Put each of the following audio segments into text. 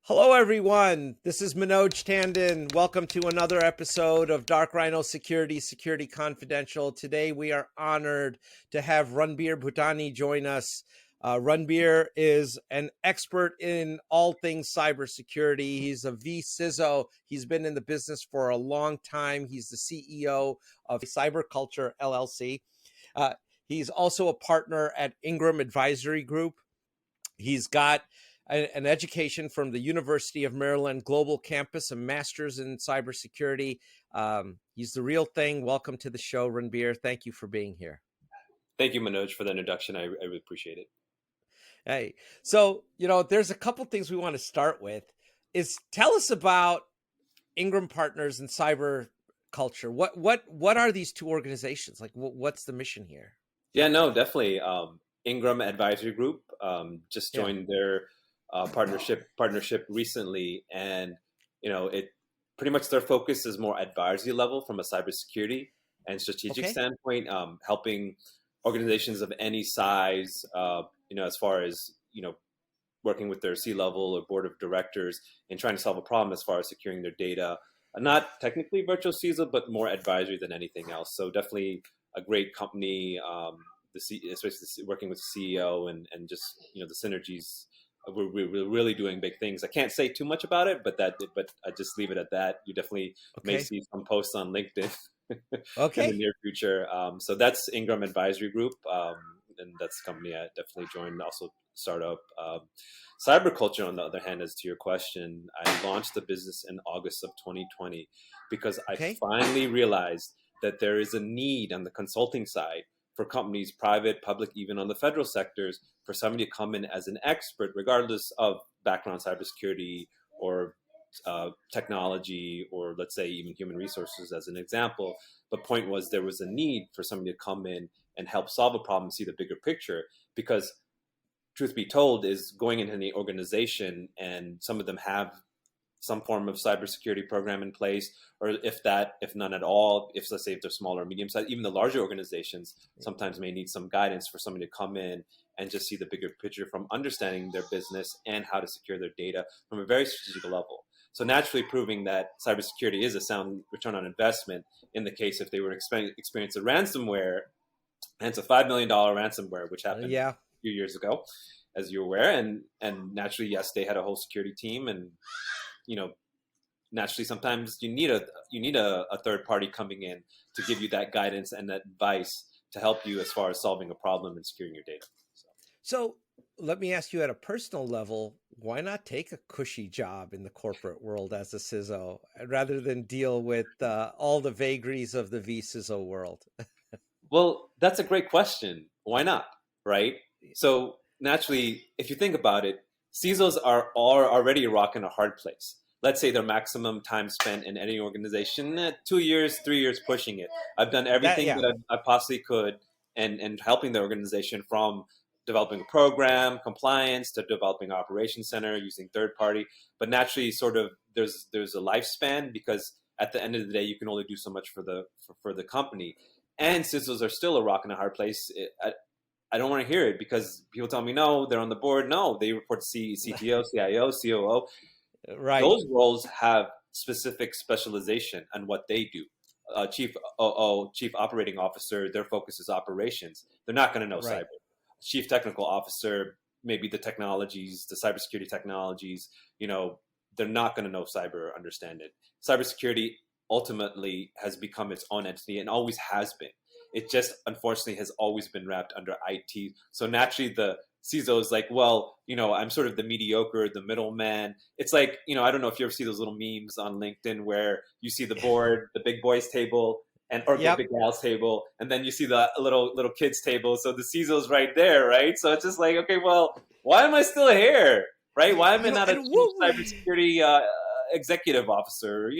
Hello, everyone. This is Manoj Tandon. Welcome to another episode of Dark Rhino Security, Security Confidential. Today, we are honored to have Ranbir Bhutani join us. Ranbir is an expert in all things cybersecurity. He's a vCISO. He's been in the business for a long time. He's the CEO of CyberCulture, LLC. He's also a partner at Ingram Advisory Group. He's got an education from the University of Maryland Global Campus, a master's in cybersecurity. He's the real thing. Welcome to the show, Ranbir. Thank you for being here. Thank you, Manoj, for the introduction. I really appreciate it. Hey, so, there's a couple things we want to start with. Tell us about Ingram Partners and CyberCulture. What are these two organizations? Like, what's the mission here? Yeah, no, definitely. Ingram Advisory Group just joined their partnership recently, and it pretty much their focus is more advisory level from a cybersecurity and strategic standpoint, helping organizations of any size, as far as working with their C-level or board of directors and trying to solve a problem as far as securing their data. Not technically virtual CISO, but more advisory than anything else. So definitely a great company. Especially working with the CEO and just the synergies. We're really doing big things. I can't say too much about it, but I just leave it at that. You definitely may see some posts on LinkedIn in the near future. So that's Ingram Advisory Group, and that's the company I definitely joined. Also, startup. CyberCulture, on the other hand, as to your question, I launched the business in August of 2020 because I finally realized that there is a need on the consulting side for companies, private, public, even on the federal sectors, for somebody to come in as an expert, regardless of background, cybersecurity or technology, or let's say even human resources as an example. But point was, there was a need for somebody to come in and help solve a problem, see the bigger picture, because truth be told is going into any organization, and some of them have some form of cybersecurity program in place, or if none at all, let's say if they're small or medium sized, even the larger organizations sometimes may need some guidance for somebody to come in and just see the bigger picture from understanding their business and how to secure their data from a very strategic level. So naturally proving that cybersecurity is a sound return on investment in the case if they were experience a ransomware, and it's a $5 million ransomware, which happened a few years ago, as you're aware. And naturally, yes, they had a whole security team, and naturally, sometimes you need a third party coming in to give you that guidance and that advice to help you as far as solving a problem and securing your data. So let me ask you at a personal level, why not take a cushy job in the corporate world as a CISO rather than deal with all the vagaries of the vCISO world? Well, that's a great question. Why not? Right? So naturally, if you think about it, CISOs are already a rock in a hard place. Let's say their maximum time spent in any organization, 2 years, 3 years, pushing it. I've done everything that I possibly could, and helping the organization from developing a program, compliance, to developing an operations center, using third party. But naturally, sort of, there's a lifespan, because at the end of the day, you can only do so much for the company. And CISOs are still a rock in a hard place. I don't want to hear it, because people tell me, no, they're on the board. No, they report to CTO, CIO, COO. Right. Those roles have specific specialization on what they do. Chief Operating Officer, their focus is operations. They're not going to know cyber. Chief Technical Officer, maybe the technologies, the cybersecurity technologies, they're not going to know cyber or understand it. Cybersecurity ultimately has become its own entity and always has been. It just, unfortunately, has always been wrapped under IT. So naturally, the CISO is like, well, I'm sort of the mediocre, the middleman. It's like, I don't know if you ever see those little memes on LinkedIn where you see the board, the big boys table, or the big gals table, and then you see the little kids table. So the CISO's right there, right? So it's just like, okay, well, why am I still here, right? Why am I not a chief cybersecurity executive officer?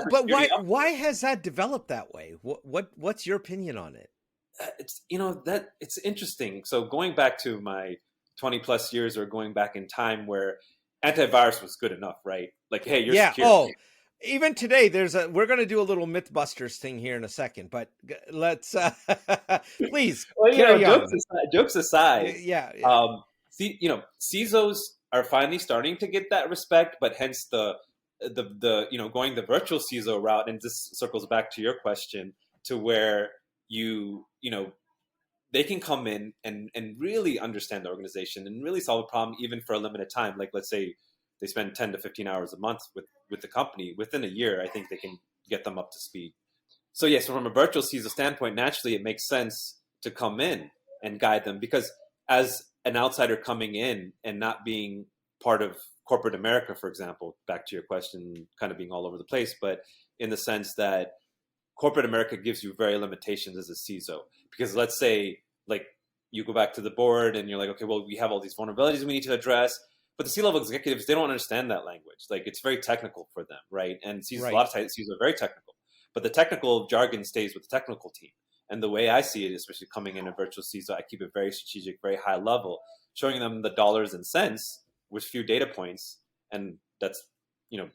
But why has that developed that way? What's your opinion on it? It's interesting. So going back to my 20 plus years, or going back in time where antivirus was good enough, right? Like, hey, you're secure. Oh, even today, we're going to do a little Mythbusters thing here in a second, but let's please. Well, jokes aside, yeah. CISOs are finally starting to get that respect, but hence the going the virtual CISO route, and this circles back to your question, to where they can come in and really understand the organization and really solve a problem even for a limited time. Like, let's say they spend 10 to 15 hours a month with the company. Within a year, I think they can get them up to speed. So yes, so from a virtual CISO standpoint, naturally it makes sense to come in and guide them, because as an outsider coming in and not being part of corporate America, for example, back to your question, kind of being all over the place, but in the sense that corporate America gives you very limitations as a CISO. Because let's say, like, you go back to the board and you're like, okay, well, we have all these vulnerabilities we need to address, but the C-level executives, they don't understand that language. Like, it's very technical for them, right? And CISOs, Right. a lot of times CISOs are very technical, but the technical jargon stays with the technical team. And the way I see it, especially coming in a virtual CISO, I keep it very strategic, very high level, showing them the dollars and cents with few data points. And that's,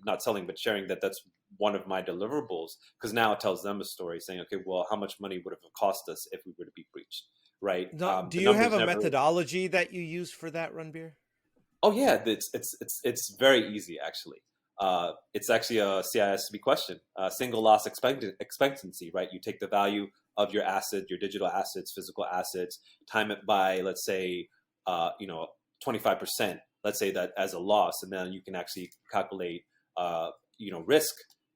not selling, but sharing that that's one of my deliverables, because now it tells them a story saying, okay, well, how much money would have cost us if we were to be breached, right? No, do you have a methodology that you use for that, Ranbir? Oh yeah, it's very easy actually. It's actually a CISSP question, single loss expectancy, right? You take the value of your asset, your digital assets, physical assets, time it by, let's say, 25%. Let's say that as a loss, and then you can actually calculate, risk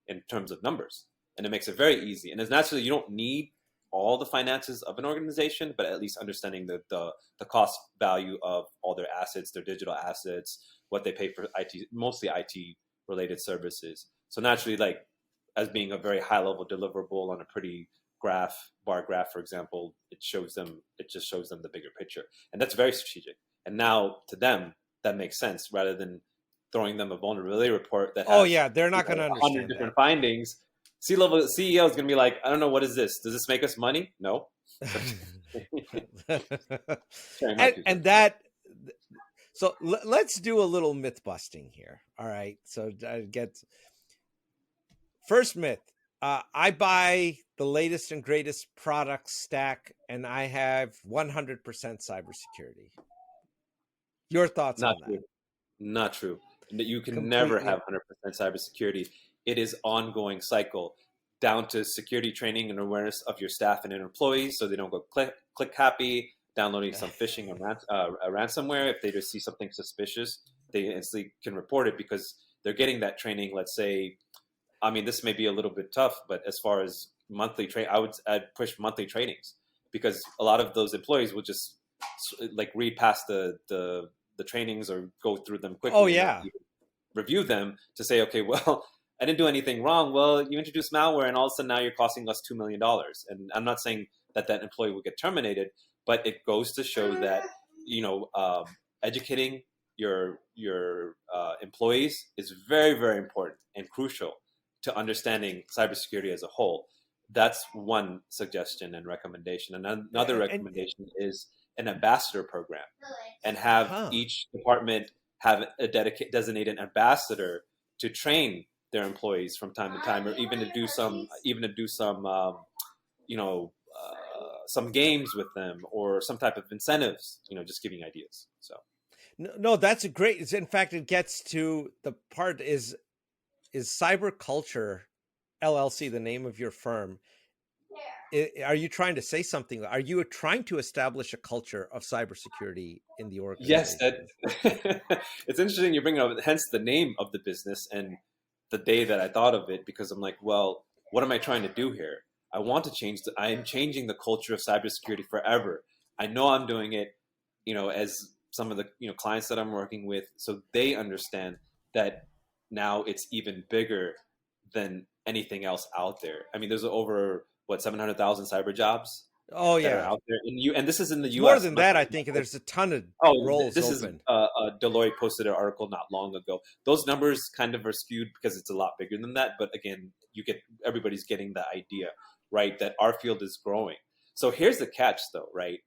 in terms of numbers, and it makes it very easy. And it's naturally, you don't need all the finances of an organization, but at least understanding the cost value of all their assets, their digital assets, what they pay for IT, mostly IT related services. So naturally, like, as being a very high level deliverable on a pretty bar graph, for example, it just shows them the bigger picture. And that's very strategic. And now to them, that makes sense, rather than throwing them a vulnerability report that has they're not going to understand 100 different findings. C-level CEO is going to be like, I don't know, what is this? Does this make us money? No. and that, so let's do a little myth busting here. All right. So first myth. I buy the latest and greatest product stack, and I have 100% cybersecurity. Your thoughts on that? Not true. You can never have 100% cybersecurity. It is ongoing cycle, down to security training and awareness of your staff and employees, so they don't go click happy, downloading some phishing or ransomware. If they just see something suspicious, they instantly can report it, because they're getting that training. Let's say, I mean, this may be a little bit tough, but as far as monthly I'd push monthly trainings, because a lot of those employees will just like read past the trainings or go through them quickly. Oh yeah. Review them to say, okay, well, I didn't do anything wrong. Well, you introduced malware, and all of a sudden now you're costing us $2 million. And I'm not saying that employee will get terminated, but it goes to show that, educating your employees is very, very important and crucial to understanding cybersecurity as a whole. That's one suggestion and recommendation. And another recommendation is an ambassador program, and have each department have a designated ambassador to train their employees from time to time, or even to do some some games with them, or some type of incentives, just giving ideas. So no, that's great. In fact, it gets to the part is CyberCulture LLC the name of your firm? Are you trying to say something? Are you trying to establish a culture of cybersecurity in the organization? Yes, it's interesting you bring it up. Hence the name of the business and the day that I thought of it, because I'm like, well, what am I trying to do here? I want to change. I am changing the culture of cybersecurity forever. I know I'm doing it, as some of the clients that I'm working with, so they understand that now it's even bigger than anything else out there. I mean, there's over 700,000 cyber jobs. Oh yeah, that are out there and this is in the U.S. More than that, I think there's a ton of roles this open. Deloitte posted an article not long ago. Those numbers kind of are skewed because it's a lot bigger than that. But again, everybody's getting the idea, right? That our field is growing. So here's the catch, though, right?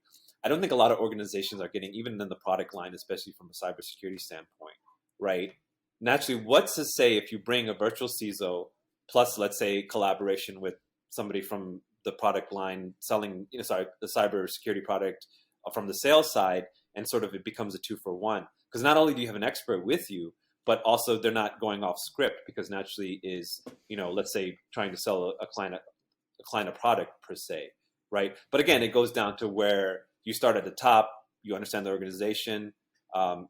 I don't think a lot of organizations are getting, even in the product line, especially from a cybersecurity standpoint, right? Naturally, what's to say if you bring a virtual CISO plus, let's say, collaboration with somebody from the product line selling, the cybersecurity product from the sales side, and sort of it becomes a 2-for-1. because not only do you have an expert with you, but also they're not going off script, because naturally is, let's say trying to sell a client a product per se, right? But again, it goes down to where you start at the top, you understand the organization,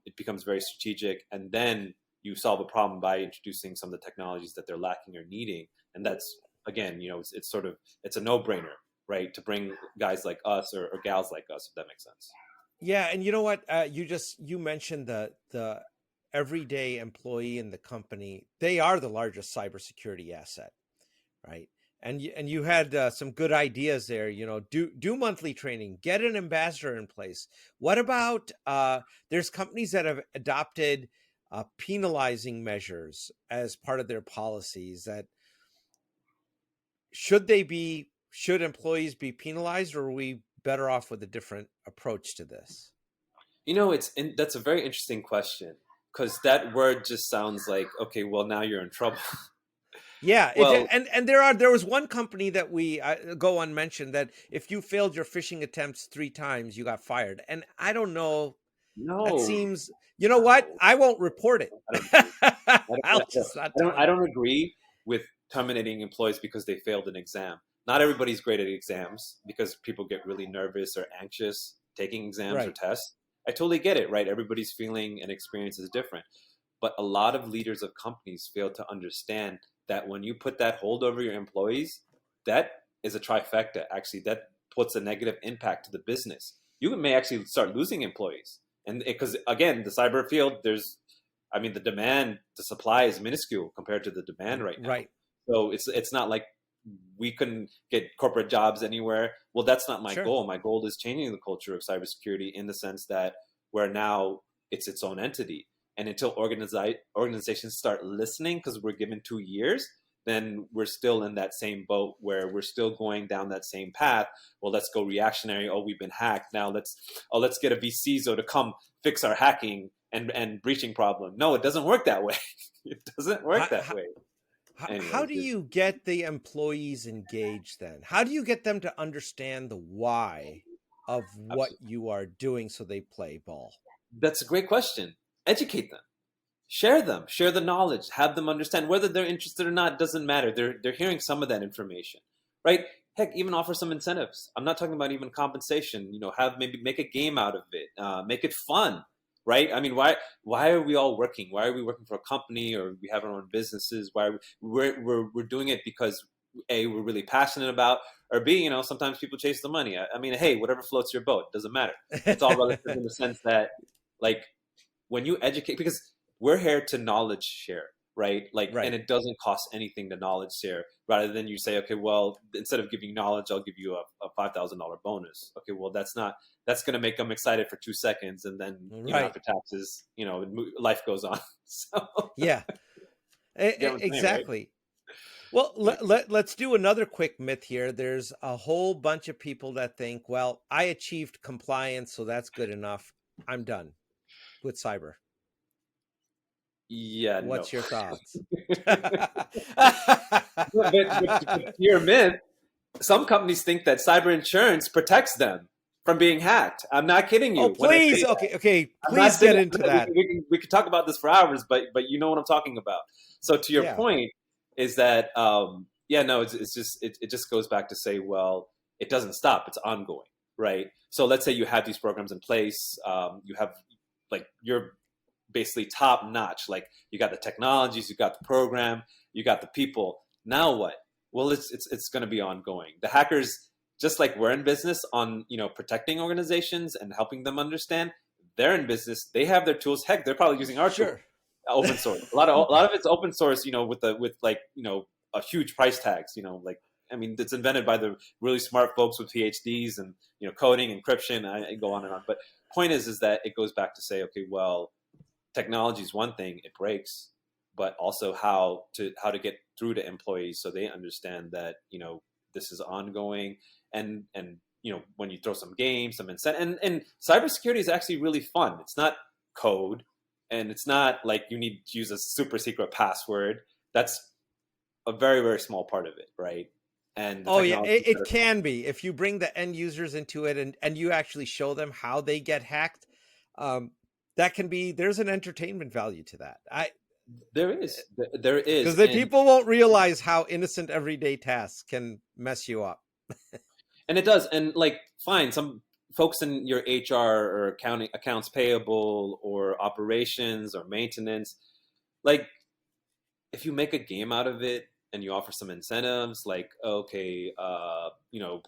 it becomes very strategic, and then you solve a problem by introducing some of the technologies that they're lacking or needing. And that's, again, it's a no-brainer, right, to bring guys like us or gals like us, if that makes sense. Yeah, and you know what? You mentioned the everyday employee in the company. They are the largest cybersecurity asset, right? And you had some good ideas there. Do monthly training, get an ambassador in place. What about there's companies that have adopted penalizing measures as part of their policies. That should employees be penalized, or are we better off with a different approach to this? That's a very interesting question, because that word just sounds like, okay, well, now you're in trouble. Yeah, Well, there was one company that we go unmentioned, that if you failed your phishing attempts 3 times, you got fired. And I don't know. That no, seems. You know what? I won't report it. I don't agree. I'll just not tell I you. don't agree with terminating employees because they failed an exam. Not everybody's great at exams, because people get really nervous or anxious taking exams or Right. tests. I totally get it, right? Everybody's feeling and experience is different. But a lot of leaders of companies fail to understand that when you put that hold over your employees, that is a trifecta. Actually, that puts a negative impact to the business. You may actually start losing employees. And because, again, the cyber field, the supply is minuscule compared to the demand right now. Right. So it's not like we couldn't get corporate jobs anywhere. Well, that's not my Sure. goal. My goal is changing the culture of cybersecurity, in the sense that where now it's its own entity. And until organizations start listening, because we're given 2 years, then we're still in that same boat where we're still going down that same path. Well, let's go reactionary. Oh, we've been hacked. Now let's get a vCISO to come fix our hacking and breaching problem. No, it doesn't work that way. It doesn't work that way. How do you get the employees engaged then? How do you get them to understand the why of what you are doing so they play ball? That's a great question. Educate them. Share the knowledge, have them understand. Whether they're interested or not doesn't matter. They're hearing some of that information, right? Heck, even offer some incentives. I'm not talking about even compensation. Maybe make a game out of it. Make it fun, right? I mean, why are we all working? Why are we working for a company, or we have our own businesses? Why we're doing it because A, we're really passionate about, or B, sometimes people chase the money. I mean, hey, whatever floats your boat, doesn't matter. It's all relative in the sense that, like, when you educate, because we're here to knowledge share, right? Like, Right. And it doesn't cost anything to knowledge share, rather than you say, okay, well, instead of giving knowledge, I'll give you a $5,000 bonus. Okay, well, that's going to make them excited for 2 seconds. And then, after taxes, life goes on. So yeah, exactly. Right? Well, let's do another quick myth here. There's a whole bunch of people that think, well, I achieved compliance, so that's good enough. I'm done with cyber. Yeah. What's your thoughts? but to your myth, some companies think that cyber insurance protects them from being hacked. I'm not kidding you. Oh, please. Okay. Please get into that. We could talk about this for hours, but you know what I'm talking about. So to your point is that, it just goes back to say, well, it doesn't stop. It's ongoing, right? So let's say you have these programs in place. You have, like, you're basically top notch. Like, you got the technologies, you got the program, you got the people. Now what? Well, it's going to be ongoing. The hackers, just like we're in business on, protecting organizations and helping them understand, they're in business. They have their tools. Heck, they're probably using our tool, open source. A lot of it's open source, with a huge price tags, it's invented by the really smart folks with PhDs and, coding, encryption, I go on and on. But point is that it goes back to say, okay, well, technology is one thing, it breaks, but also how to get through to employees so they understand that, this is ongoing. And when you throw some games, some incentive, and cybersecurity is actually really fun. It's not code, and it's not like you need to use a super secret password. That's a very, very small part of it, right? And it can be, if you bring the end users into it and you actually show them how they get hacked. that can be, there's an entertainment value to that. There is, Because the and people won't realize how innocent everyday tasks can mess you up. it does. And like, fine, some folks in your HR or accounting, accounts payable, or operations or maintenance, like, if you make a game out of it and you offer some incentives, like, okay,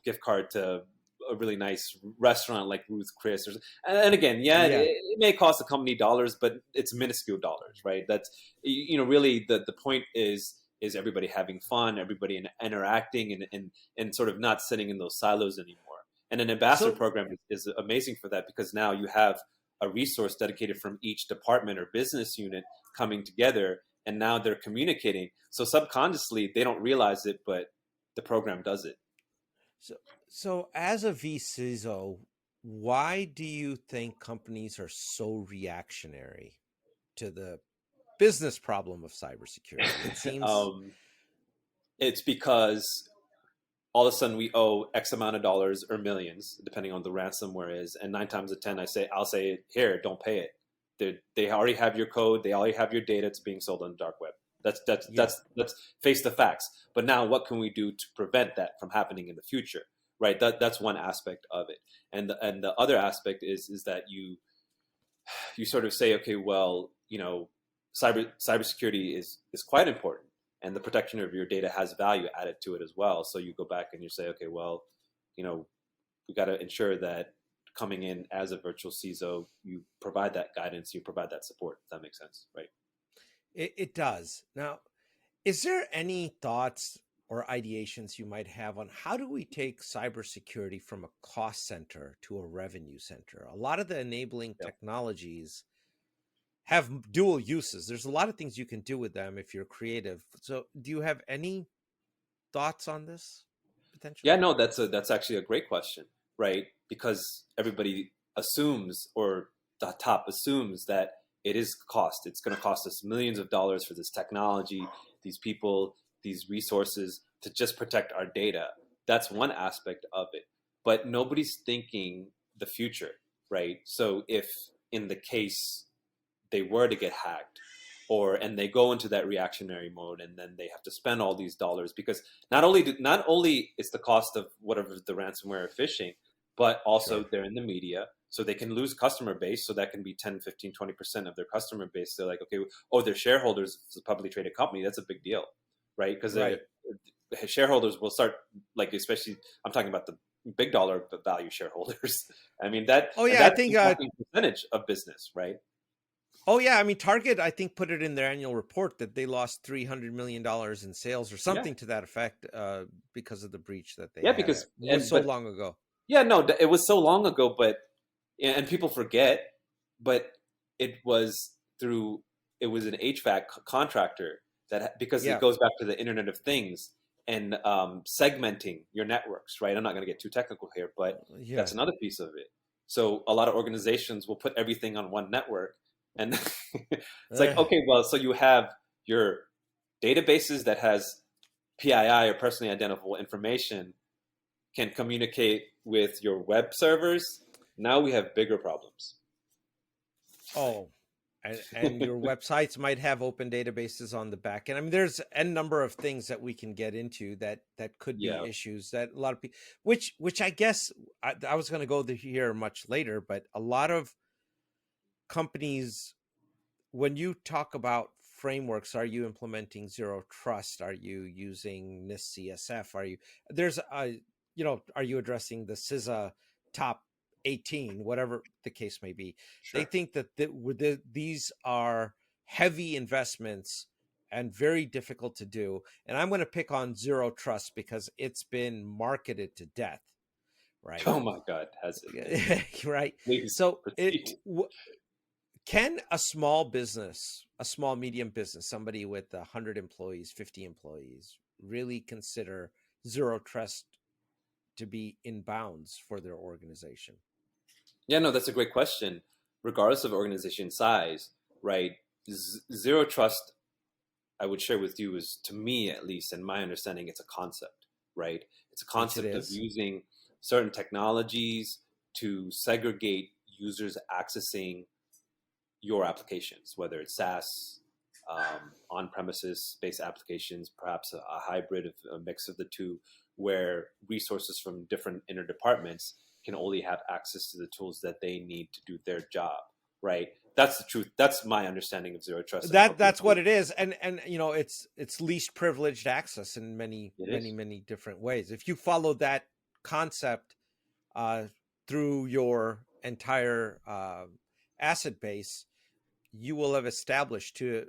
gift card to a really nice restaurant like Ruth Chris, and again, yeah, Yeah. it may cost the company dollars, but it's minuscule dollars, right? That's, really the point is everybody having fun, everybody interacting, and sort of not sitting in those silos anymore. And an ambassador So program is amazing for that, because now you have a resource dedicated from each department or business unit coming together, and now they're communicating. So subconsciously, they don't realize it, but the program does it. So as a vCISO, why do you think companies are so reactionary to the business problem of cybersecurity? It seems It's because all of a sudden we owe X amount of dollars or millions, depending on the ransomware is, and 9 times out of 10, I'll say, here, don't pay it. They already have your code, they already have your data. It's being sold on the dark web. Let's face the facts. But now, what can we do to prevent that from happening in the future? Right. That's one aspect of it, and the other aspect is that you sort of say, okay, well, cybersecurity is quite important, and the protection of your data has value added to it as well. So you go back and you say, okay, well, we got to ensure that coming in as a virtual CISO, you provide that guidance, you provide that support. If that makes sense, right? It does. Now, is there any thoughts or ideations you might have on how do we take cybersecurity from a cost center to a revenue center? A lot of the enabling technologies have dual uses. There's a lot of things you can do with them if you're creative. So do you have any thoughts on this potentially? Yeah, no, that's actually a great question, right? Because everybody assumes, or the top assumes, that it is cost. It's going to cost us millions of dollars for this technology, these people, these resources to just protect our data. That's one aspect of it. But nobody's thinking the future, right? So if in the case they were to get hacked, and they go into that reactionary mode, and then they have to spend all these dollars, because not only it's the cost of whatever the ransomware or phishing, but also they're in the media, so they can lose customer base. So that can be 10, 15, 20% of their customer base. They're like, okay, their shareholders, it's a publicly traded company, that's a big deal, right? Because shareholders will start, like, especially I'm talking about the big dollar value shareholders. I mean, that, oh yeah, that's I think percentage of business, right? oh yeah, I mean, Target, I think, put it in their annual report that they lost $300 million in sales or something to that effect because of the breach that they had. Because it was so long ago. Yeah, no, it was so long ago, but and people forget, but it was an HVAC contractor because it goes back to the Internet of Things and segmenting your networks, right? I'm not going to get too technical here, but that's another piece of it. So a lot of organizations will put everything on one network, and it's like, okay, well, so you have your databases that has PII, or personally identifiable information, can communicate with your web servers. Now we have bigger problems. Oh, and your websites might have open databases on the back end. I mean, there's a number of things that we can get into that could be issues that a lot of people, which I guess I was going to go here much later, but a lot of companies, when you talk about frameworks, are you implementing zero trust? Are you using NIST CSF? Are you addressing the CISA top 18, whatever the case may be? They think that these are heavy investments and very difficult to do. And I'm going to pick on zero trust because it's been marketed to death, right? Oh my God, has it? Right. Please so proceed. Can a small medium business, somebody with 100 employees, 50 employees, really consider zero trust to be in bounds for their organization? Yeah, no, that's a great question. Regardless of organization size, right? Zero trust, I would share with you, is, to me at least, in my understanding, it's a concept, right? It's a concept of using certain technologies to segregate users accessing your applications, whether it's SaaS, on-premises based applications, perhaps a hybrid of a mix of the two, where resources from different inner departments can only have access to the tools that they need to do their job, right? That's the truth. That's my understanding of zero trust. That's what it is, and it's least privileged access in many different ways. If you follow that concept through your entire asset base, you will have established to.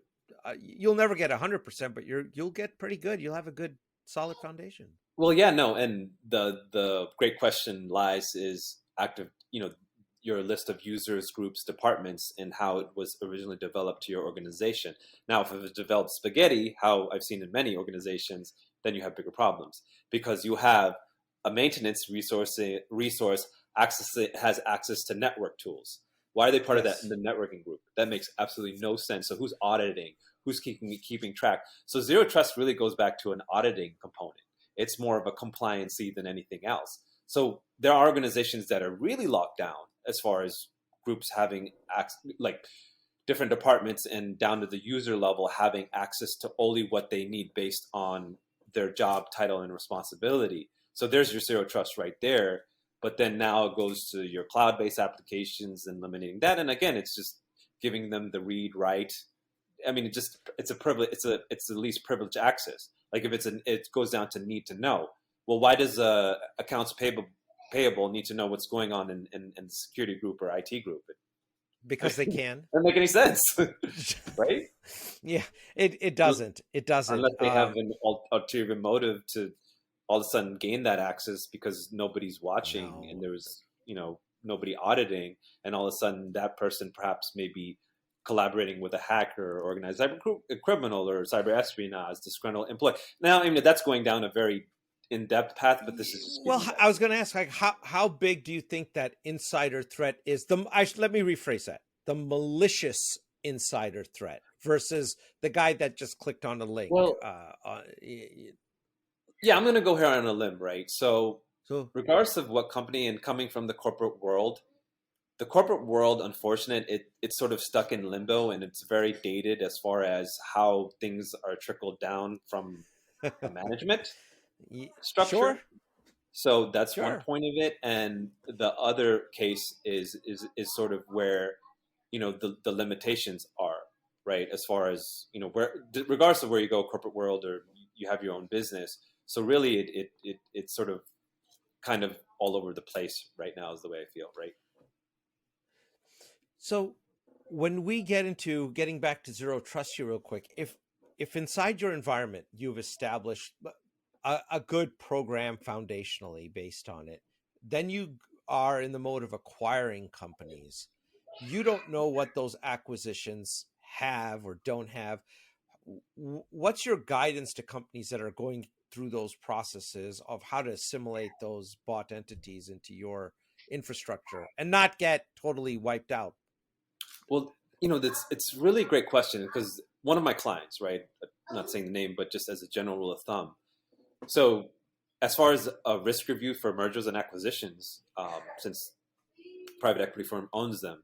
You'll never get 100%, but you'll get pretty good. You'll have a good, solid foundation. Well, yeah, no, and the great question lies is active, your list of users, groups, departments, and how it was originally developed to your organization. Now, if it was developed spaghetti, how I've seen in many organizations, then you have bigger problems because you have a maintenance resource has access to network tools. Why are they part of that in the networking group? That makes absolutely no sense. So who's auditing? Who's keeping track? So zero trust really goes back to an auditing component. It's more of a compliancy than anything else. So there are organizations that are really locked down as far as groups having like different departments and down to the user level having access to only what they need based on their job title and responsibility. So there's your zero trust right there. But then now it goes to your cloud-based applications and limiting that. And again, it's just giving them the read write. I mean, it's a privilege. It's the least privileged access. Like if it goes down to need to know. Well, why does accounts payable need to know what's going on in the security group or IT group? Because they can. Doesn't make any sense, right? Yeah, it doesn't. It doesn't. Unless they have an ulterior motive to all of a sudden gain that access because nobody's watching and there was, nobody auditing, and all of a sudden that person perhaps may be collaborating with a hacker or organized cyber criminal or cyber espionage, disgruntled employee. Now, I mean, that's going down a very in-depth path, but this is just I was going to ask, like, how big do you think that insider threat is? Let me rephrase that: the malicious insider threat versus the guy that just clicked on a link. Well, yeah, I'm going to go here on a limb, right? So regardless of what company and coming from the corporate world, unfortunately, it's sort of stuck in limbo and it's very dated as far as how things are trickled down from the management structure. Sure. So that's one point of it. And the other case is sort of where, the limitations are, right? As far as, where, regardless of where you go, corporate world, or you have your own business. So really it's sort of kind of all over the place right now is the way I feel, right? So when we get into getting back to zero trust here real quick, if inside your environment you've established a good program foundationally based on it, then you are in the mode of acquiring companies. You don't know what those acquisitions have or don't have. What's your guidance to companies that are going through those processes of how to assimilate those bought entities into your infrastructure and not get totally wiped out? Well, it's really a great question because one of my clients, right, I'm not saying the name, but just as a general rule of thumb. So as far as a risk review for mergers and acquisitions, since private equity firm owns them,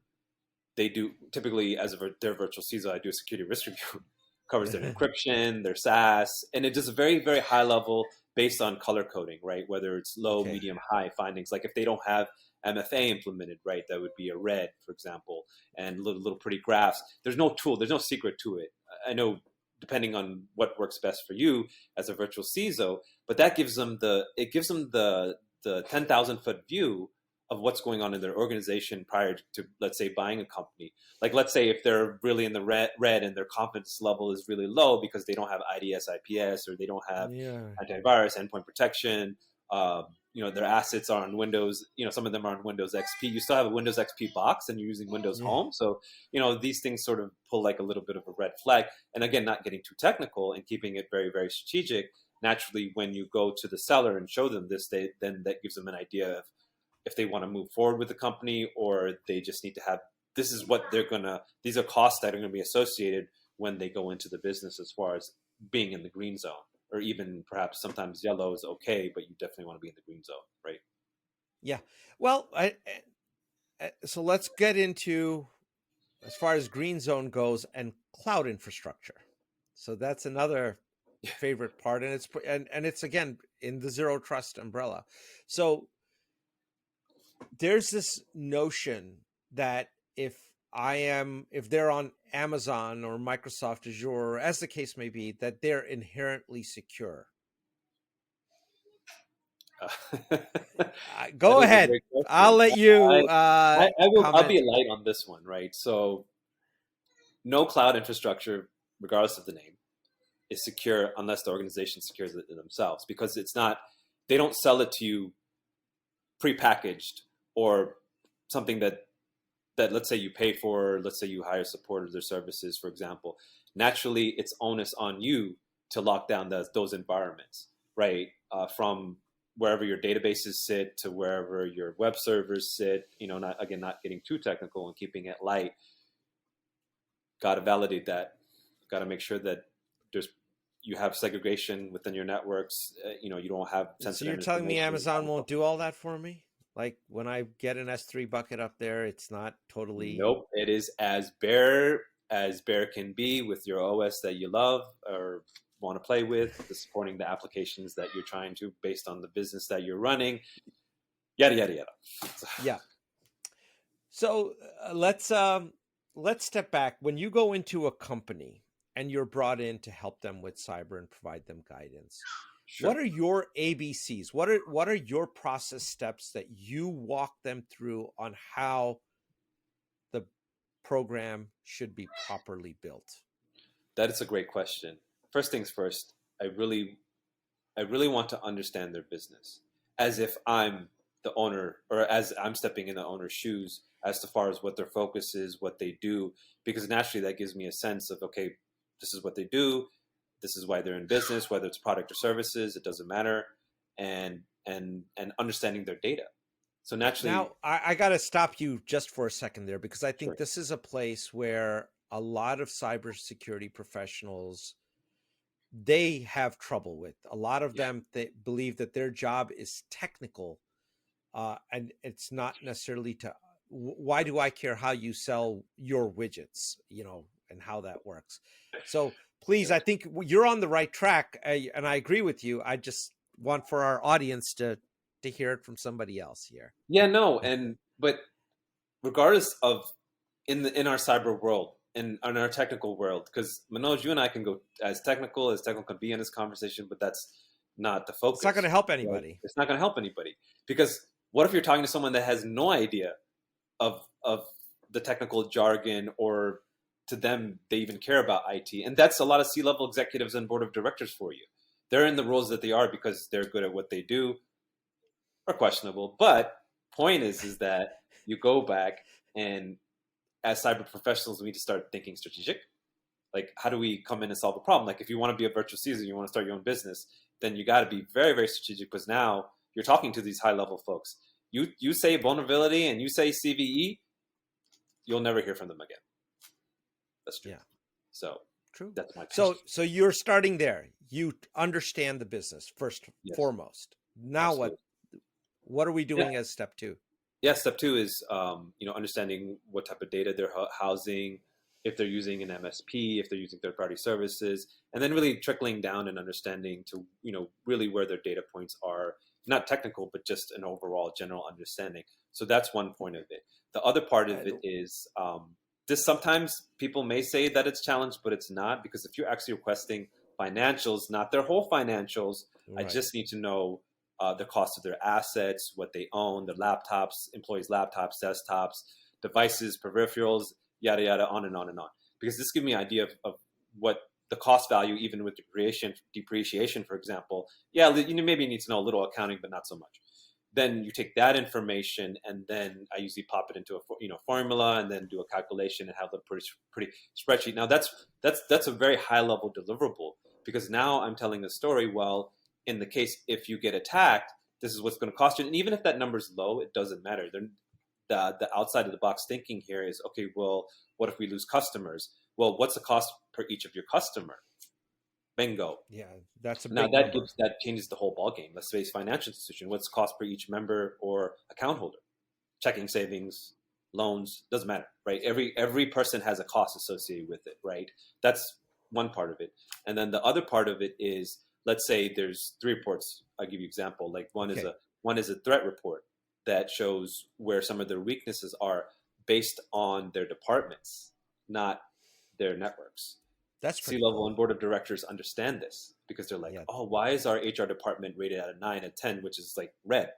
they do typically, as their virtual CISO, I do a security risk review, covers their encryption, their SaaS, and it does a very, very high level based on color coding, right? Whether it's low, medium, high findings. Like if they don't have MFA implemented, right, that would be a red, for example, and little pretty graphs. There's no tool, there's no secret to it. I know depending on what works best for you as a virtual CISO, but that gives them the 10,000 foot view of what's going on in their organization prior to, let's say, buying a company. Like, let's say if they're really in the red and their confidence level is really low because they don't have IDS, IPS, or they don't have antivirus, endpoint protection, their assets are on Windows, some of them are on Windows XP. You still have a Windows XP box and you're using Windows Home. So, these things sort of pull like a little bit of a red flag. And again, not getting too technical and keeping it very, very strategic. Naturally, when you go to the seller and show them this, then that gives them an idea of if they want to move forward with the company or they just need to have, these are costs that are going to be associated when they go into the business as far as being in the green zone. Or even perhaps sometimes yellow is okay, but you definitely want to be in the green zone, right? Yeah. Well, so let's get into as far as green zone goes, and cloud infrastructure. So that's another favorite part, and it's again in the zero trust umbrella. So there's this notion that if they're on Amazon or Microsoft Azure, or as the case may be, that they're inherently secure. Go ahead. I'll let you I'll be comment. light on this one, right? So no cloud infrastructure, regardless of the name, is secure unless the organization secures it themselves, because it's not, they don't sell it to you prepackaged or something that let's say you pay for, let's say you hire support of their services, for example. Naturally, it's onus on you to lock down those environments, right? From wherever your databases sit to wherever your web servers sit, not getting too technical and keeping it light. Got to validate that. Got to make sure that you have segregation within your networks. You don't have sensitive. So you're telling me Amazon won't do all that for me? Like when I get an S3 bucket up there, it's not totally. Nope. It is as bare can be with your OS that you love or want to play with, supporting the applications that you're trying to, based on the business that you're running, yada yada yada. Yeah. So let's step back. When you go into a company and you're brought in to help them with cyber and provide them guidance, sure. What are your ABCs? What are your process steps that you walk them through on how the program should be properly built? That is a great question. First things first, I really want to understand their business as if I'm the owner, or as I'm stepping in the owner's shoes, as far as what their focus is, what they do, because naturally that gives me a sense of, okay, this is what they do, this is why they're in business, whether it's product or services, it doesn't matter, and understanding their data. So naturally, now I got to stop you just for a second there, because I think this is a place where a lot of cybersecurity professionals, they have trouble with. A lot of them, they believe that their job is technical, and it's not necessarily to. Why do I care how you sell your widgets, and how that works? So please, I think you're on the right track, and I agree with you. I just want for our audience to hear it from somebody else here. Yeah, no, but regardless of in our cyber world, in our technical world, because Manoj, you and I can go as technical can be in this conversation, but that's not the focus. It's not going to help anybody. Right? It's not going to help anybody, because what if you're talking to someone that has no idea of the technical jargon, or to them they even care about IT? And that's a lot of C-level executives and board of directors for you. They're in the roles that they are because they're good at what they do, or questionable. But point is that you go back, and as cyber professionals, we need to start thinking strategic. Like, how do we come in and solve a problem? Like, if you want to be a virtual CISO, you want to start your own business, then you got to be very, very strategic, because now you're talking to these high-level folks. You say vulnerability and you say CVE, you'll never hear from them again. That's true. Yeah. So true. That's my passion. So you're starting there. You understand the business foremost. Now Absolutely. What are we doing as step 2? Yeah, step 2 is understanding what type of data they're housing, if they're using an MSP, if they're using third-party services, and then really trickling down and understanding to really where their data points are. Not technical, but just an overall general understanding. So that's one point of it. The other part of it is this. Sometimes people may say that it's challenged, but it's not, because if you're actually requesting financials, not their whole financials, right. I just need to know the cost of their assets, what they own, their laptops, employees' laptops, desktops, devices, peripherals, yada, yada, on and on and on. Because this gives me an idea of what the cost value, even with depreciation, for example. Yeah, maybe you need to know a little accounting, but not so much. Then you take that information, and then I usually pop it into a formula, and then do a calculation and have a pretty spreadsheet. Now that's a very high level deliverable, because now I'm telling a story. Well, in the case if you get attacked, this is what's going to cost you. And even if that number is low, it doesn't matter. The outside of the box thinking here is, okay, well, what if we lose customers? Well, what's the cost per each of your customer? Bingo. Yeah, that's a big now that number. That changes the whole ballgame. Let's face financial institution. What's the cost per each member or account holder? Checking savings, loans, doesn't matter, right? Every person has a cost associated with it, right? That's one part of it. And then the other part of it is, let's say there's 3 reports. I'll give you an example. Like one is a threat report that shows where some of their weaknesses are based on their departments, not their networks. That's pretty C-level cool. and board of directors understand this because they're like, oh, why is our HR department rated at a 9, a 10, which is like red?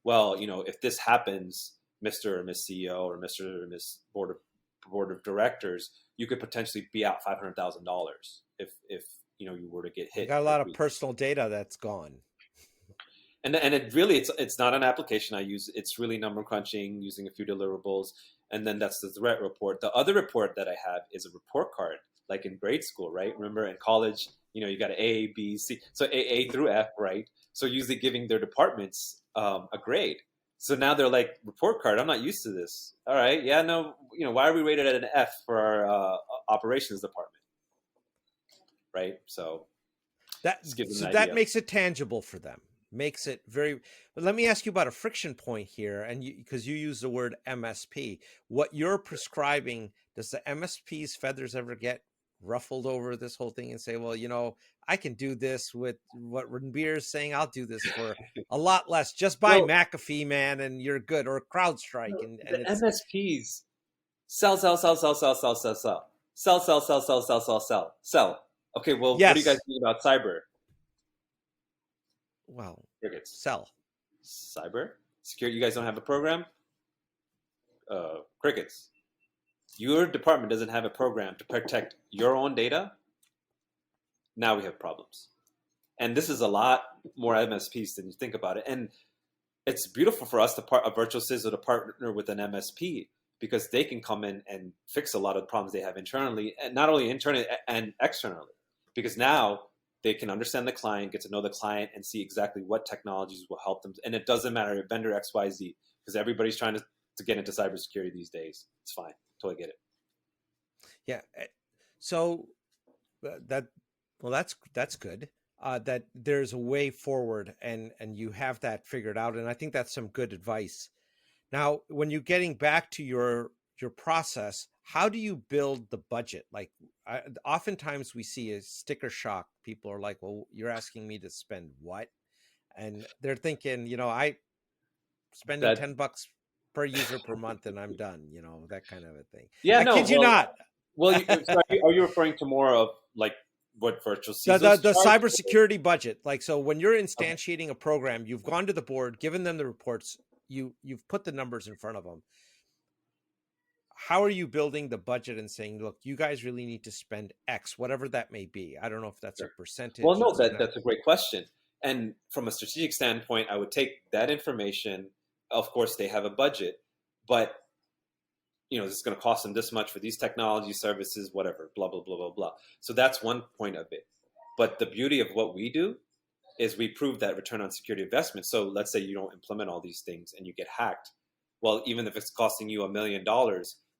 Well, if this happens, Mr. or Miss CEO or Mr. or Miss board of directors, you could potentially be out $500,000 if you were to get hit. You got a lot of personal data that's gone. And it really, it's not an application I use. It's really number crunching using a few deliverables. And then that's the threat report. The other report that I have is a report card, like in grade school, right? Remember in college, you got an A, B, C, so A through F, right? So usually giving their departments a grade. So now they're like, report card, I'm not used to this. All right, yeah, no, why are we rated at an F for our operations department, right? So that makes it tangible for them. Makes it very. But let me ask you about a friction point here, and because you use the word MSP, what you're prescribing, does the MSP's feathers ever get ruffled over this whole thing and say, well, I can do this with what Ranbir is saying. I'll do this for a lot less. Just buy McAfee, man, and you're good, or CrowdStrike. And the MSPs sell. Okay, well, yes. What do you guys think about cyber? Well, crickets. Sell. Cyber security. You guys don't have a program. Crickets. Your department doesn't have a program to protect your own data. Now we have problems, and this is a lot more MSPs than you think about it. And it's beautiful for us a virtual CISO to partner with an MSP because they can come in and fix a lot of the problems they have internally, and not only internally and externally. Because now they can understand the client, get to know the client, and see exactly what technologies will help them. And it doesn't matter vendor XYZ, because everybody's trying to get into cybersecurity these days. It's fine. Totally get it. Yeah. So that's good. That there's a way forward, and you have that figured out. And I think that's some good advice. Now, when you're getting back to your process, how do you build the budget? Like, oftentimes we see a sticker shock. People are like, well, you're asking me to spend what? And they're thinking, I spending $10 per user per month and I'm done, that kind of a thing. Yeah, kid you not. Well, are you referring to more of like what virtual CISOs the cybersecurity budget? Like, so when you're instantiating a program, you've gone to the board, given them the reports, you've put the numbers in front of them. How are you building the budget and saying, look, you guys really need to spend X, whatever that may be? I don't know if that's a percentage. Well, no, that's a great question. And from a strategic standpoint, I would take that information. Of course, they have a budget, but this is going to cost them this much for these technology services, whatever, blah, blah, blah, blah, blah. So that's one point of it. But the beauty of what we do is we prove that return on security investment. So let's say you don't implement all these things and you get hacked. Well, even if it's costing you $1 million,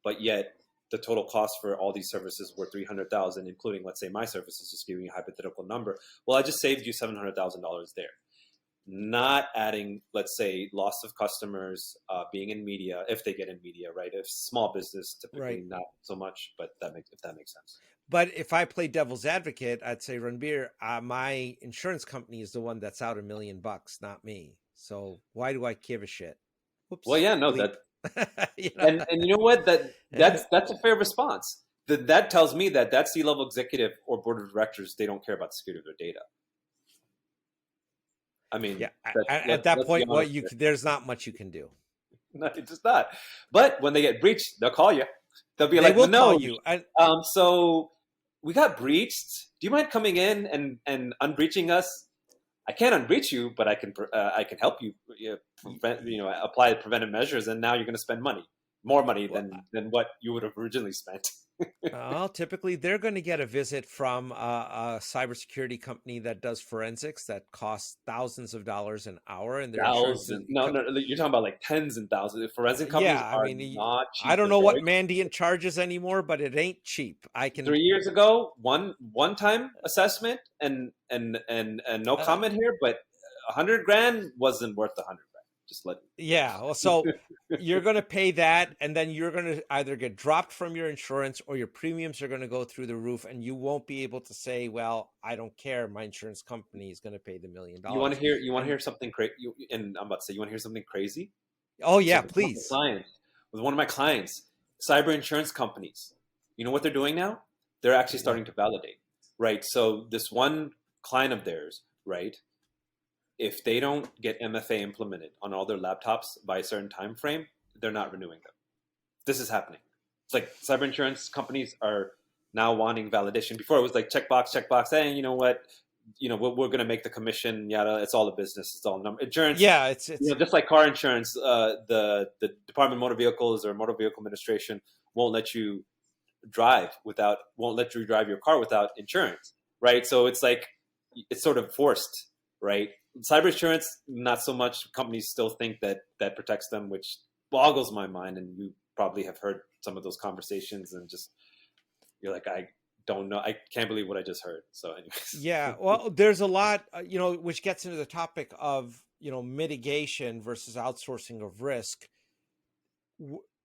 but yet the total cost for all these services were $300,000, including, let's say, my services, just giving you a hypothetical number. Well, I just saved you $700,000 there. Not adding, let's say, loss of customers, being in media, if they get in media, right? If small business, typically not so much, but if that makes sense. But if I play devil's advocate, I'd say, Ranbir, my insurance company is the one that's out $1 million, not me. So why do I give a shit? Oops, well, yeah, no, that. And you know what? That's a fair response. That tells me that C-level executive or board of directors, they don't care about the security of their data. I mean, yeah. At that point, there's not much you can do. No, it's just not. But when they get breached, they'll call you. They'll be like, "No, call you." So we got breached. Do you mind coming in and unbreaching us? I can't unbreach you, but I can help you, apply preventive measures, and now you're going to spend more money than what you would have originally spent. Well, typically they're going to get a visit from a cybersecurity company that does forensics that costs thousands of dollars an hour, and their thousands. No, you're talking about like tens and thousands. Forensic companies are not cheap. I don't know what Mandiant charges anymore, but it ain't cheap. 3 years ago, one time assessment and no comment here, but $100,000 wasn't worth $100,000. Just let. Yeah. Well, so you're going to pay that, and then you're going to either get dropped from your insurance or your premiums are going to go through the roof, and you won't be able to say, well, I don't care. My insurance company is going to pay the $1 million. You want to hear? You want to And hear something crazy? And I'm about to say, you want to hear something crazy? oh So yeah, with one of my please. clients, with one of my clients, cyber insurance companies, you know what they're doing now? They're actually What? starting to validate, right? So this one client of theirs, right? If they don't get MFA implemented on all their laptops by a certain time frame, they're not renewing them. This is happening. It's like cyber insurance companies are now wanting validation. Before it was like checkbox, checkbox. Hey, you know what? We're going to make the commission. Yada. It's all a business. It's all number. Insurance. Yeah, it's Just like car insurance, the Department of Motor Vehicles or Motor Vehicle Administration won't let you won't let you drive your car without insurance, right? So it's like it's sort of forced, right? Cyber insurance, not so much. Companies still think that protects them, which boggles my mind. And you probably have heard some of those conversations, and just you're like, I don't know, I can't believe what I just heard. So, anyways, yeah. Well, there's a lot, which gets into the topic of mitigation versus outsourcing of risk.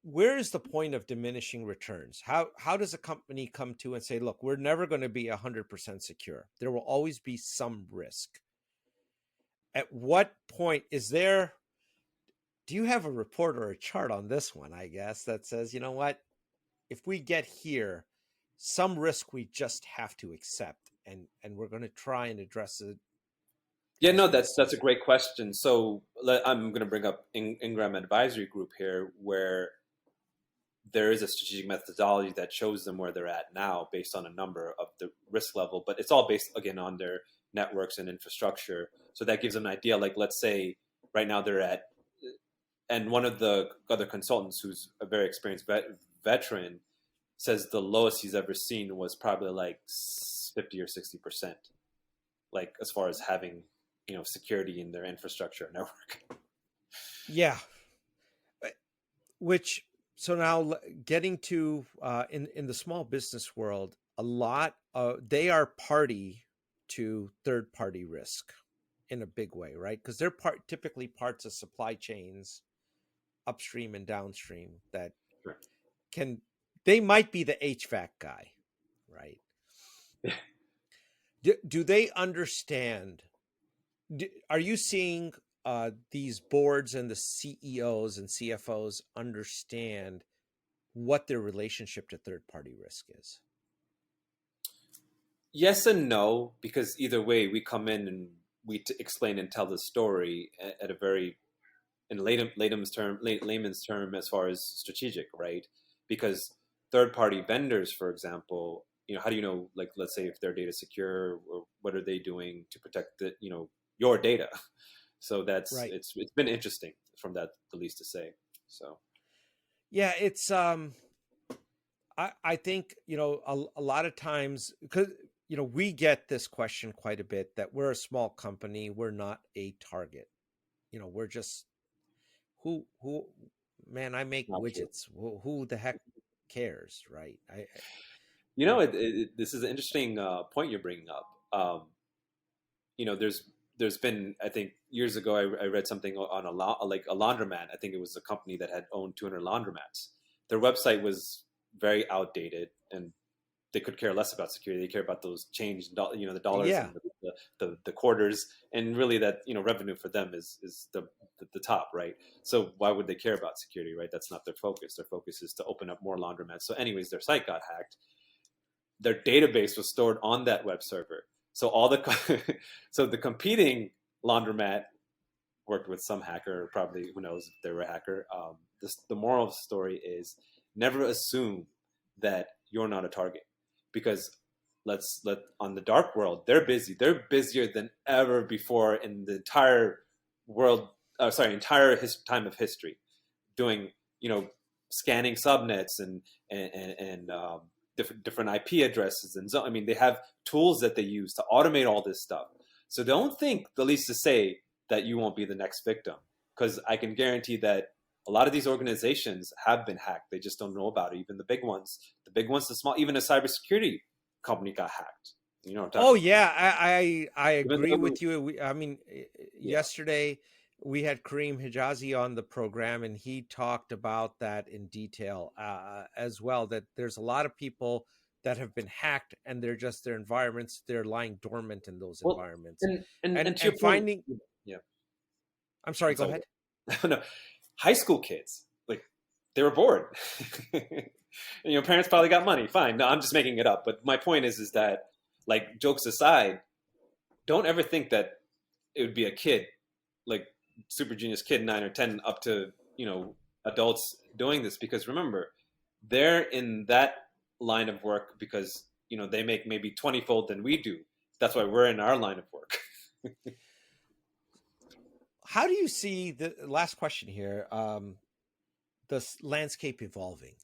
Where is the point of diminishing returns? How does a company come to and say, look, we're never going to be 100% secure. There will always be some risk. At what point do you have a report or a chart on this one, I guess, that says, you know what, if we get here, some risk we just have to accept, and we're going to try and address it. yeah, no, that's a great question. So I'm going to bring up Ingram Advisory Group here, where there is a strategic methodology that shows them where they're at now based on a number of the risk level, but it's all based again on their networks and infrastructure. So that gives them an idea. Like, let's say right now they're at, and one of the other consultants who's a very experienced veteran says the lowest he's ever seen was probably like 50 or 60%, like as far as having, security in their infrastructure network. Yeah. So now getting to in the small business world, a lot they are party to third party risk in a big way, right? Because they're typically parts of supply chains upstream and downstream that Sure. they might be the HVAC guy, right? Do they understand? Are you seeing these boards and the CEOs and CFOs understand what their relationship to third-party risk is? Yes and no, because either way, we come in and we explain and tell the story at a very, in layman's term, as far as strategic, right? Because third-party vendors, for example, how do you know, like, let's say if their data secure, or what are they doing to protect your data? So that's Right. It's been interesting from that, the least to say. So yeah, it's I think a lot of times, because we get this question quite a bit, that we're a small company, we're not a target, we're just who man, I make not true. widgets, who the heck cares, right? This is an interesting point you're bringing up. There's been, I think years ago, I read something on like a laundromat. I think it was a company that had owned 200 laundromats. Their website was very outdated, and they could care less about security. They care about those change, the dollars Yeah. and the quarters, and really that revenue for them is the top, right? So why would they care about security, right? That's not their focus. Their focus is to open up more laundromats. So anyways, their site got hacked. Their database was stored on that web server. So so the competing laundromat worked with some hacker, probably, who knows if they were a hacker. The moral of the story is never assume that you're not a target, because on the dark world, they're busy. They're busier than ever before in the entire world. Entire time of history, doing scanning subnets and different IP addresses and I mean, they have tools that they use to automate all this stuff. So don't think, the least to say, that you won't be the next victim, because I can guarantee that a lot of these organizations have been hacked. They just don't know about it. Even the big ones, the small, even a cybersecurity company got hacked. Oh yeah, I agree with you. I mean, yeah. yesterday we had Kareem Hijazi on the program, and he talked about that in detail as well, that there's a lot of people that have been hacked, and their environments, they're lying dormant in those Well, environments. and to And your point, finding, yeah, I'm sorry, I'm go sorry. ahead. No, high school kids, like they were bored. And your parents probably got money. Fine. No, I'm just making it up. But my point is that, like, jokes aside, don't ever think that it would be a kid, like super genius kid, 9 or 10, up to adults doing this. Because remember, they're in that line of work because they make maybe 20-fold than we do. That's why we're in our line of work. How do you see the last question here? The landscape evolving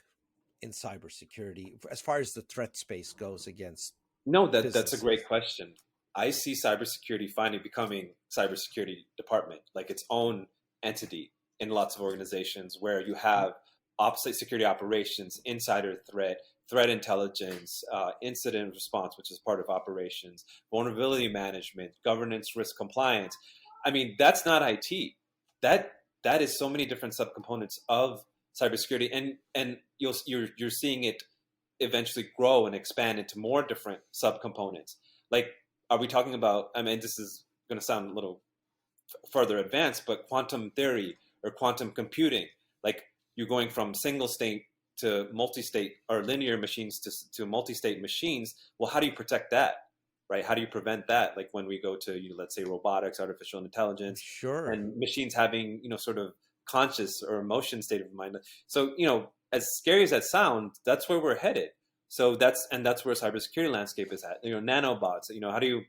in cybersecurity as far as the threat space goes against No, that's a businesses? great question. I see cybersecurity finally becoming cybersecurity department, like its own entity in lots of organizations where you have opposite security operations, insider threat, threat intelligence, incident response, which is part of operations, vulnerability management, governance, risk compliance. I mean, that's not IT. That that is so many different subcomponents of cybersecurity, and you're seeing it eventually grow and expand into more different subcomponents. Like, are we talking about? I mean, this is going to sound a little further advanced, but quantum theory or quantum computing, like you're going from single state to multi-state or linear machines to multi-state machines. Well, how do you protect that, right? How do you prevent that? Like when we go to, let's say robotics, artificial intelligence, Sure. and machines having, sort of conscious or emotion state of mind. So, as scary as that sounds, that's where we're headed. So that's where cybersecurity landscape is at. Nanobots. How do you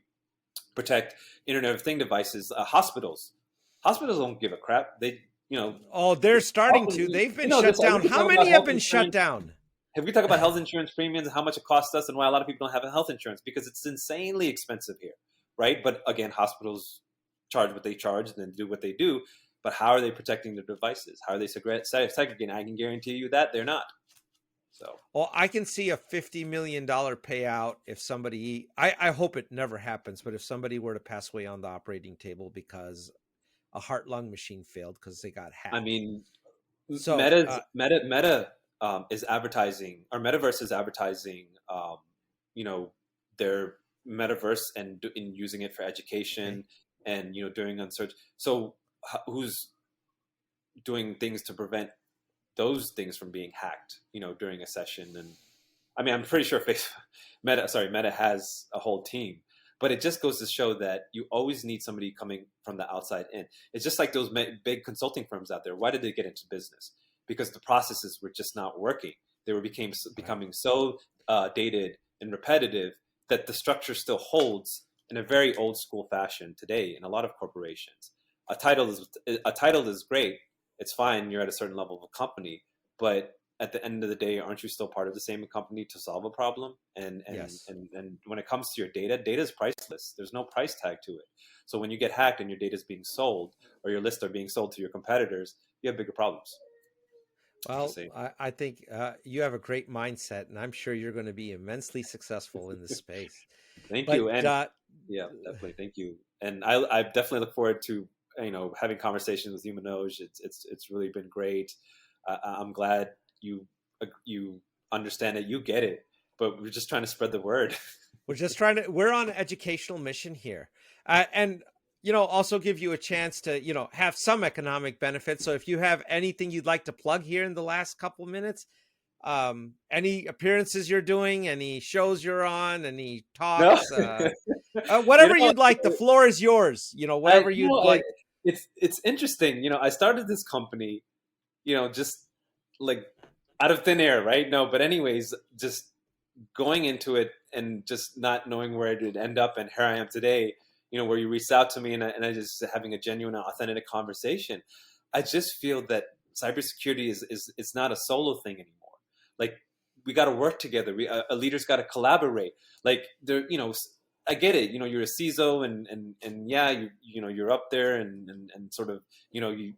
protect Internet of Thing devices? Hospitals don't give a crap. They, Oh, they're starting often, to. They've been this. shut We down. could How talk about many have health been shut insurance. down? Have we talk about health insurance premiums and how much it costs us and why a lot of people don't have health insurance because it's insanely expensive here, right? But again, hospitals charge what they charge and then do what they do. But how are they protecting their devices? How are they segregating? I can guarantee you that they're not. So, Well, I can see a $50 million payout if somebody, I hope it never happens, but if somebody were to pass away on the operating table because a heart lung machine failed because they got I hacked. mean, So, Meta is advertising, or Metaverse is advertising, you know, their metaverse and in using it for okay. education and doing unsearch. So who's doing things to prevent those things from being hacked? During a session, and I mean, I'm pretty sure Meta has a whole team, but it just goes to show that you always need somebody coming from the outside in. It's just like those big consulting firms out there. Why did they get into business? Because the processes were just not working. They were Right. becoming so dated and repetitive that the structure still holds in a very old school fashion today in a lot of corporations. A title is great. It's fine. You're at a certain level of a company, but at the end of the day, aren't you still part of the same company to solve a problem? Yes. And when it comes to your data is priceless. There's no price tag to it. So when you get hacked and your data is being sold or your lists are being sold to your competitors, you have bigger problems. Just Well, saying. I think you have a great mindset, and I'm sure you're going to be immensely successful in this space. Thank But you, and yeah, definitely thank you. And I definitely look forward to having conversations with you, Manoj. It's really been great. I'm glad you understand it, you get it, but we're just trying to spread the word. we're on an educational mission here. And, also give you a chance to, have some economic benefits. So if you have anything you'd like to plug here in the last couple minutes, any appearances you're doing, any shows you're on, any No, talks, you whatever know, you'd like, the floor is yours, I whatever you'd no, like. it's interesting. I started this company, just like out of thin air, right? No, but anyways, just going into it and just not knowing where it would end up, and here I am today. Where you reached out to me and I just having a genuine, authentic conversation. I just feel that cybersecurity is it's not a solo thing anymore. Like we got to work together. A leader's got to collaborate. Like there, I get it. You're a CISO and yeah, you're up there and sort of you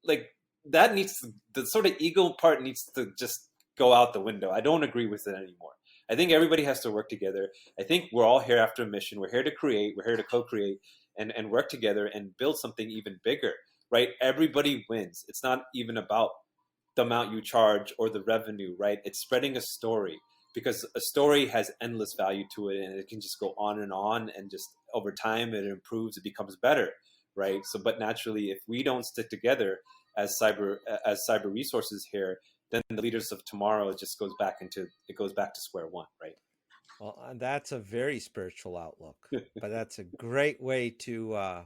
like that needs to, the sort of ego part needs to just go out the window. I don't agree with it anymore. I think everybody has to work together. I think we're all here after a mission. We're here to create. We're here to co-create and work together and build something even bigger. right? Everybody wins. It's not even about the amount you charge or the revenue, right? It's spreading a story, because a story has endless value to it, and it can just go on, and just over time it improves, it becomes better, right? So, but naturally, if we don't stick together as cyber resources here, then the leaders of tomorrow just goes back to square one, right? Well, that's a very spiritual outlook, but that's a great way to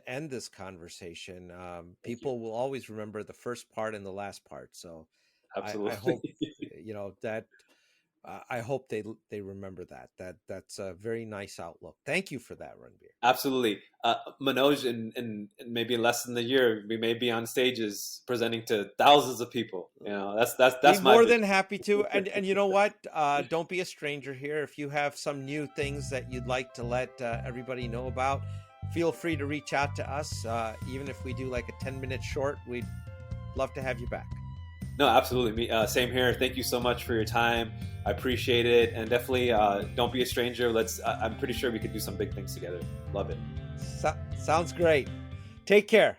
end this conversation. Thank you. People will always remember the first part and the last part. So I hope, Absolutely. that I hope they remember that. That's a very nice outlook. Thank you for that, Ranbir. Absolutely. Manoj, in maybe less than a year, we may be on stages presenting to thousands of people. Be That's my more vision. than happy to. And you know what? Don't be a stranger here. If you have some new things that you'd like to let everybody know about, feel free to reach out to us. Even if we do like a 10-minute short, we'd love to have you back. No, absolutely. Same here. Thank you so much for your time. I appreciate it, and definitely don't be a stranger. I'm pretty sure we could do some big things together. Love it. Sounds great. Take care.